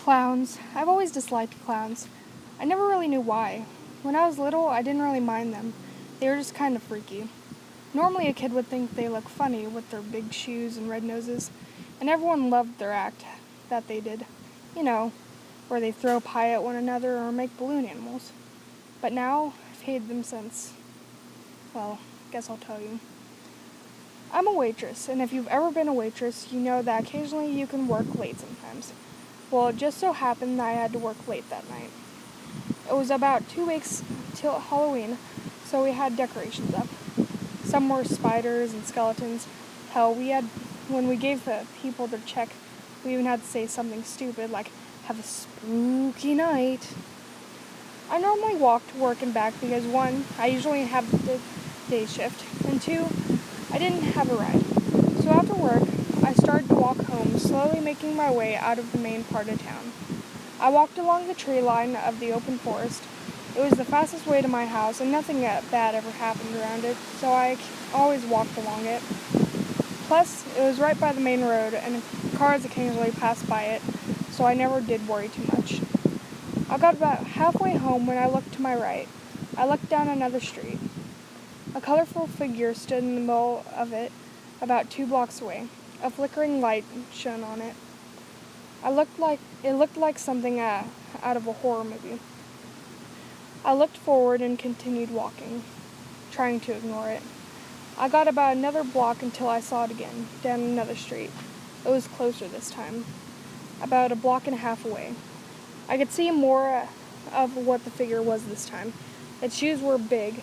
Clowns. I've always disliked clowns. I never really knew why. When I was little, I didn't really mind them. They were just kind of freaky. Normally, a kid would think they look funny with their big shoes and red noses, and everyone loved their act that they did. You know, where they throw pie at one another or make balloon animals. But now, I've hated them since. Well, guess I'll tell you. I'm a waitress, and if you've ever been a waitress, you know that occasionally you can work late sometimes. Well, it just so happened that I had to work late that night. It was about 2 weeks till Halloween, so we had decorations up. Some were spiders and skeletons. Hell, when we gave the people their check, we even had to say something stupid like, "Have a spooky night." I normally walk to work and back because 1, I usually have the day shift, and 2, I didn't have a ride. So after work, I started to walk home, slowly making my way out of the main part of town. I walked along the tree line of the open forest. It was the fastest way to my house, and nothing bad ever happened around it, so I always walked along it. Plus, it was right by the main road, and cars occasionally passed by it, so I never did worry too much. I got about halfway home when I looked to my right. I looked down another street. A colorful figure stood in the middle of it, about 2 blocks away. A flickering light shone on it. It looked like something out of a horror movie. I looked forward and continued walking, trying to ignore it. I got about another block until I saw it again, down another street. It was closer this time, about a block and a half away. I could see more of what the figure was this time. Its shoes were big,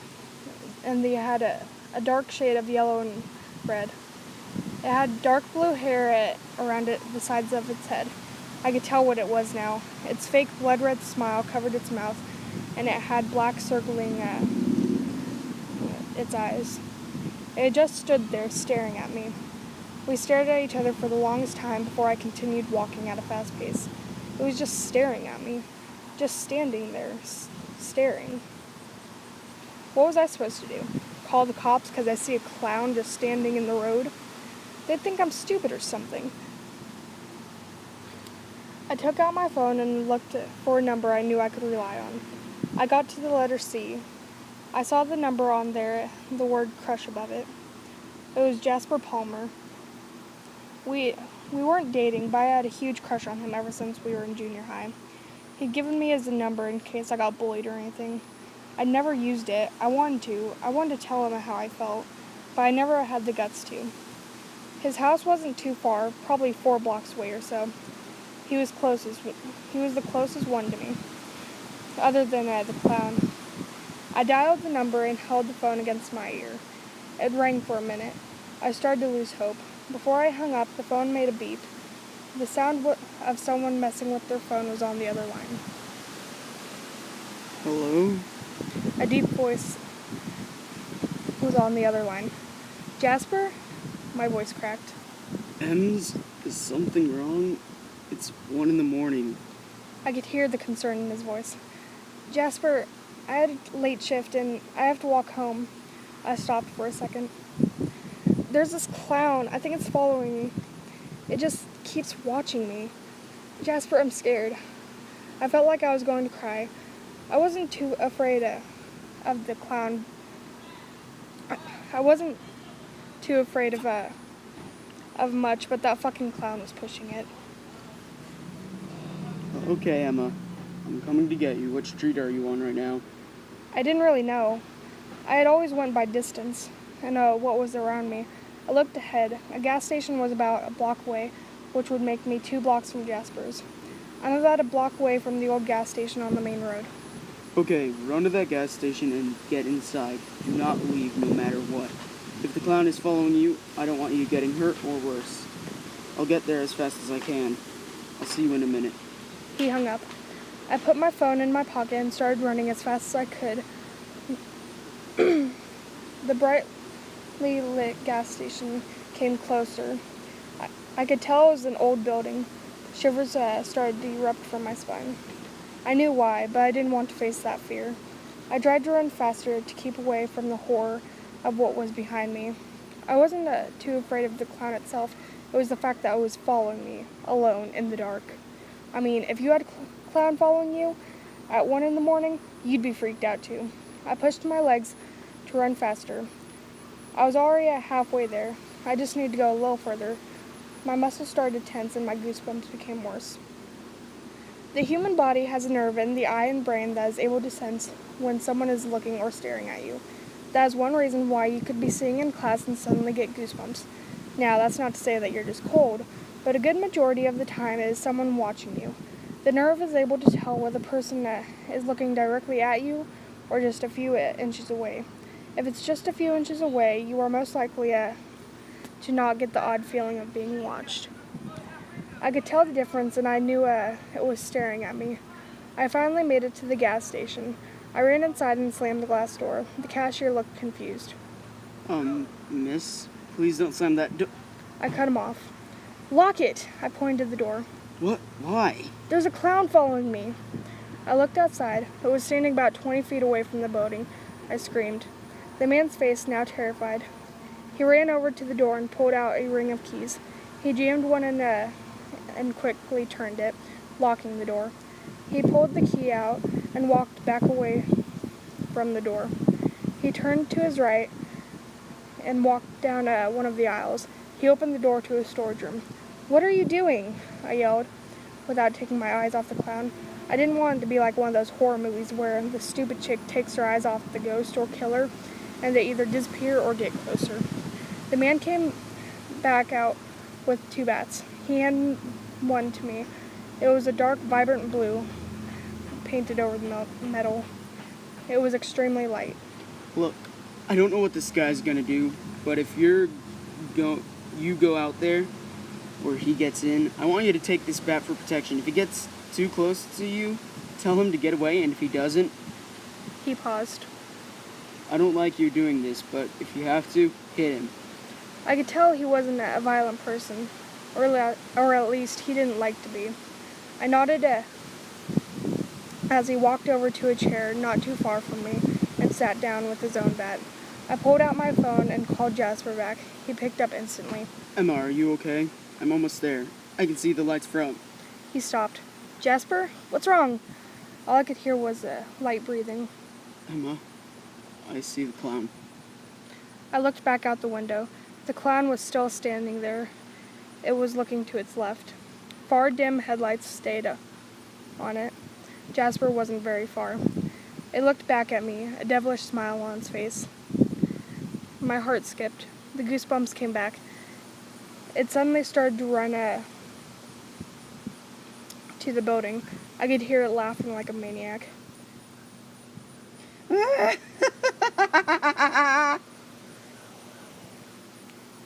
and they had a dark shade of yellow and red. It had dark blue hair around the sides of its head. I could tell what it was now. Its fake blood-red smile covered its mouth, and it had black circling its eyes. It just stood there staring at me. We stared at each other for the longest time before I continued walking at a fast pace. It was just staring at me, just standing there, staring. What was I supposed to do? Call the cops because I see a clown just standing in the road? They'd think I'm stupid or something. I took out my phone and looked for a number I knew I could rely on. I got to the letter C. I saw the number on there, the word crush above it. It was Jasper Palmer. We weren't dating, but I had a huge crush on him ever since we were in junior high. He'd given me his number in case I got bullied or anything. I'd never used it. I wanted to tell him how I felt, but I never had the guts to. His house wasn't too far, probably 4 blocks away or so. He was the closest one to me, other than the clown. I dialed the number and held the phone against my ear. It rang for a minute. I started to lose hope. Before I hung up, the phone made a beep. The sound of someone messing with their phone was on the other line. Hello? A deep voice was on the other line. "Jasper?" My voice cracked. Ems, is something wrong? It's 1 in the morning. I could hear the concern in his voice. "Jasper, I had a late shift and I have to walk home." I stopped for a second. "There's this clown. I think it's following me. It just keeps watching me. Jasper, I'm scared." I felt like I was going to cry. I wasn't too afraid of the clown. I wasn't too afraid of much, but that fucking clown was pushing it. Okay, Emma. I'm coming to get you. What street are you on right now? I didn't really know. I had always went by distance and what was around me. I looked ahead. A gas station was about a block away, which would make me 2 blocks from Jasper's. I'm about a block away from the old gas station on the main road. Okay, run to that gas station and get inside. Do not leave no matter what. If the clown is following you, I don't want you getting hurt or worse. I'll get there as fast as I can. I'll see you in a minute. He hung up. I put my phone in my pocket and started running as fast as I could. The brightly lit gas station came closer. I could tell it was an old building. Shivers started to erupt from my spine. I knew why, but I didn't want to face that fear. I tried to run faster to keep away from the horror of what was behind me. I wasn't too afraid of the clown itself. It was the fact that it was following me, alone, in the dark. I mean, if you had a clown following you at 1 in the morning, you'd be freaked out too. I pushed my legs to run faster. I was already halfway there. I just needed to go a little further. My muscles started to tense and my goosebumps became worse. The human body has a nerve in the eye and brain that is able to sense when someone is looking or staring at you. That is one reason why you could be sitting in class and suddenly get goosebumps. Now, that's not to say that you're just cold, but a good majority of the time it is someone watching you. The nerve is able to tell whether the person is looking directly at you or just a few inches away. If it's just a few inches away, you are most likely to not get the odd feeling of being watched. I could tell the difference and I knew it was staring at me. I finally made it to the gas station. I ran inside and slammed the glass door. The cashier looked confused. Miss, please don't slam that door. I cut him off. Lock it! I pointed to the door. What? Why? There's a clown following me. I looked outside. It was standing about 20 feet away from the building. I screamed. The man's face, now terrified. He ran over to the door and pulled out a ring of keys. He jammed one in and quickly turned it, locking the door. He pulled the key out and walked back away from the door. He turned to his right and walked down one of the aisles. He opened the door to a storage room. "What are you doing?" I yelled, without taking my eyes off the clown. I didn't want it to be like one of those horror movies where the stupid chick takes her eyes off the ghost or killer and they either disappear or get closer. The man came back out with 2 bats. He handed one to me. It was a dark, vibrant blue, painted over the metal. It was extremely light. Look, I don't know what this guy's gonna do, but if you go out there, or he gets in, I want you to take this bat for protection. If he gets too close to you, tell him to get away, and if he doesn't, He paused. I don't like you doing this, but if you have to, hit him. I could tell he wasn't a violent person, or at least he didn't like to be. I nodded as he walked over to a chair not too far from me and sat down with his own bat. I pulled out my phone and called Jasper back. He picked up instantly. Emma, are you okay? I'm almost there. I can see the lights from. He stopped. "Jasper, what's wrong?" All I could hear was light breathing. Emma, I see the clown. I looked back out the window. The clown was still standing there. It was looking to its left. Far dim headlights stayed on it. Jasper wasn't very far. It looked back at me, a devilish smile on its face. My heart skipped. The goosebumps came back. It suddenly started to run to the building. I could hear it laughing like a maniac.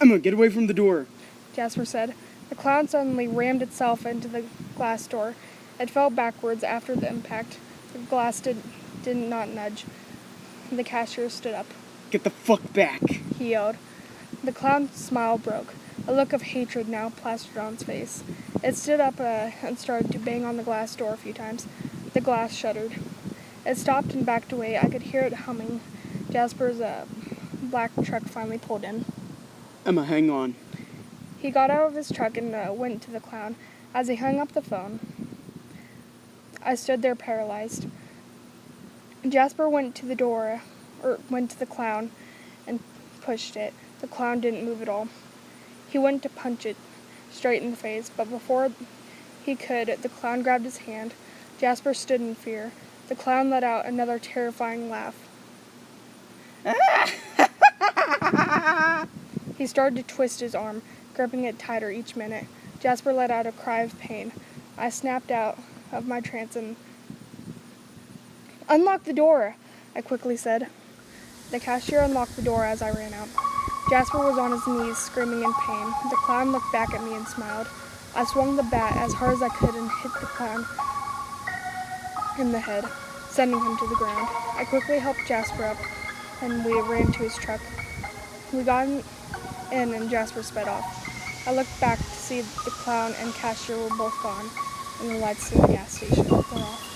Emma, get away from the door. Jasper said. The clown suddenly rammed itself into the glass door. It fell backwards after the impact. The glass did not nudge. The cashier stood up. Get the fuck back. He yelled. The clown's smile broke. A look of hatred now plastered on its face. It stood up and started to bang on the glass door a few times. The glass shuddered. It stopped and backed away. I could hear it humming. Jasper's black truck finally pulled in. Emma, hang on. He got out of his truck and went to the clown. As he hung up the phone, I stood there paralyzed. Jasper went to the clown and pushed it. The clown didn't move at all. He went to punch it straight in the face, but before he could, the clown grabbed his hand. Jasper stood in fear. The clown let out another terrifying laugh. He started to twist his arm, gripping it tighter each minute. Jasper let out a cry of pain. I snapped out of my trance and... "Unlock the door," I quickly said. The cashier unlocked the door as I ran out. Jasper was on his knees, screaming in pain. The clown looked back at me and smiled. I swung the bat as hard as I could and hit the clown in the head, sending him to the ground. I quickly helped Jasper up, and we ran to his truck. We got in and Jasper sped off. I looked back to see the clown and cashier were both gone, and the lights in the gas station were off.